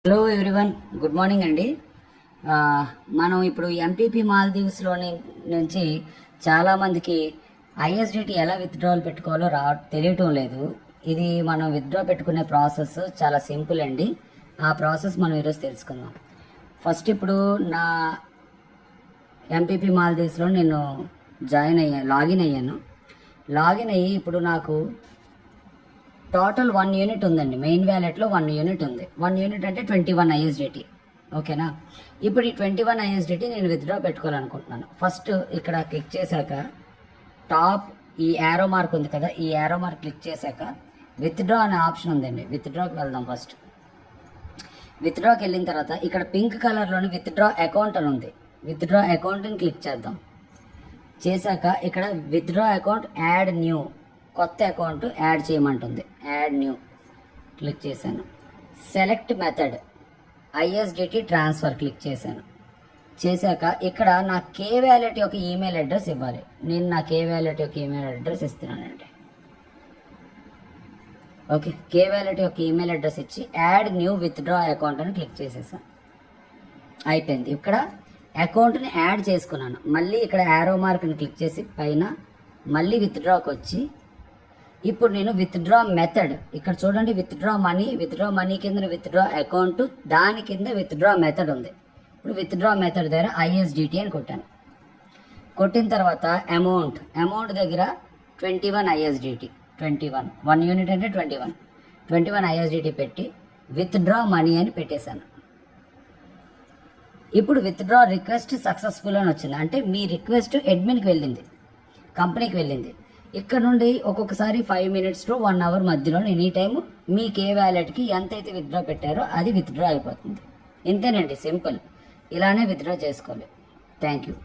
Hello everyone, good morning అండి. మనం ఇప్పుడు ఎంపీపీ మాల్దీవ్స్లోని నుంచి చాలామందికి ఐఎస్డిటీ ఎలా విత్డ్రాల్ పెట్టుకోవాలో తెలియటం లేదు. ఇది మనం విత్డ్రా పెట్టుకునే ప్రాసెస్ చాలా సింపుల్ అండి. ఆ ప్రాసెస్ మనం ఈరోజు తెలుసుకుందాం. ఫస్ట్ ఇప్పుడు నా ఎంపీపీ మాల్దీవ్స్లో నేను లాగిన్ అయ్యాను. లాగిన్ అయ్యి ఇప్పుడు నాకు టోటల్ 1 యూనిట్ ఉందండి. మెయిన్ వ్యాలెట్లో 1 యూనిట్ ఉంది. 1 యూనిట్ అంటే 21 ఐఎస్డిటీ. ఓకేనా? ఇప్పుడు ఈ 21 ఐఎస్డిటీ నేను విత్డ్రా పెట్టుకోవాలనుకుంటున్నాను. ఫస్ట్ ఇక్కడ క్లిక్ చేశాక టాప్ ఈ యారో మార్క్ ఉంది కదా, ఈ యారో మార్క్ క్లిక్ చేశాక విత్డ్రా అనే ఆప్షన్ ఉందండి. విత్డ్రాకి వెళ్దాం. ఫస్ట్ విత్డ్రాకి వెళ్ళిన తర్వాత ఇక్కడ పింక్ కలర్లోని విత్డ్రా అకౌంట్ అని ఉంది. విత్డ్రా అకౌంట్ని క్లిక్ చేద్దాం. చేశాక ఇక్కడ విత్డ్రా అకౌంట్ యాడ్ న్యూ, కొత్త అకౌంట్ యాడ్ చేయమంటుంది. యాడ్ న్యూ క్లిక్ చేశాను. Select method ISDT transfer click చేశాను. చేశాక ఇక్కడ నా కే వ్యాలెట్ యొక్క ఈమెయిల్ అడ్రస్ ఇవ్వాలి. నేను నా కే వ్యాలెట్ యొక్క ఈమెయిల్ అడ్రస్ ఇస్తున్నానండి. ఓకే, కే వ్యాలెట్ యొక్క ఈమెయిల్ అడ్రస్ ఇచ్చి యాడ్ న్యూ విత్డ్రా అకౌంట్ అని క్లిక్ చేసేసాను. అయిపోయింది. ఇక్కడ అకౌంట్ని యాడ్ చేసుకున్నాను. మళ్ళీ ఇక్కడ యారో మార్క్ని క్లిక్ చేసి పైన మళ్ళీ విత్డ్రాకి వచ్చి ఇప్పుడు నేను విత్డ్రా మెథడ్ ఇక్కడ చూడండి, విత్డ్రా మనీ కింద విత్డ్రా అకౌంట్, దాని కింద విత్డ్రా మెథడ్ ఉంది. ఇప్పుడు విత్డ్రా మెథడ్ దగ్గర ఐఎస్డిటీ అని కొట్టాను. కొట్టిన తర్వాత అమౌంట్ దగ్గర 21 ఐఎస్డిటీ, 1 యూనిట్ అంటే 21 ఐఎస్డిటీ పెట్టి విత్డ్రా మనీ అని పెట్టేశాను. ఇప్పుడు విత్డ్రా రిక్వెస్ట్ సక్సెస్ఫుల్ అని వచ్చింది. అంటే మీ రిక్వెస్ట్ అడ్మిన్కి వెళ్ళింది, కంపెనీకి వెళ్ళింది. ఇక్కడ నుండి ఒక్కొక్కసారి 5 మినిట్స్ టు 1 అవర్ మధ్యలో ఎనీ టైము మీ కే వ్యాలెట్కి ఎంతైతే విత్డ్రా పెట్టారో అది విత్డ్రా అయిపోతుంది. ఇంతేనండి, సింపుల్. ఇలానే విత్డ్రా చేసుకోవాలి. Thank you.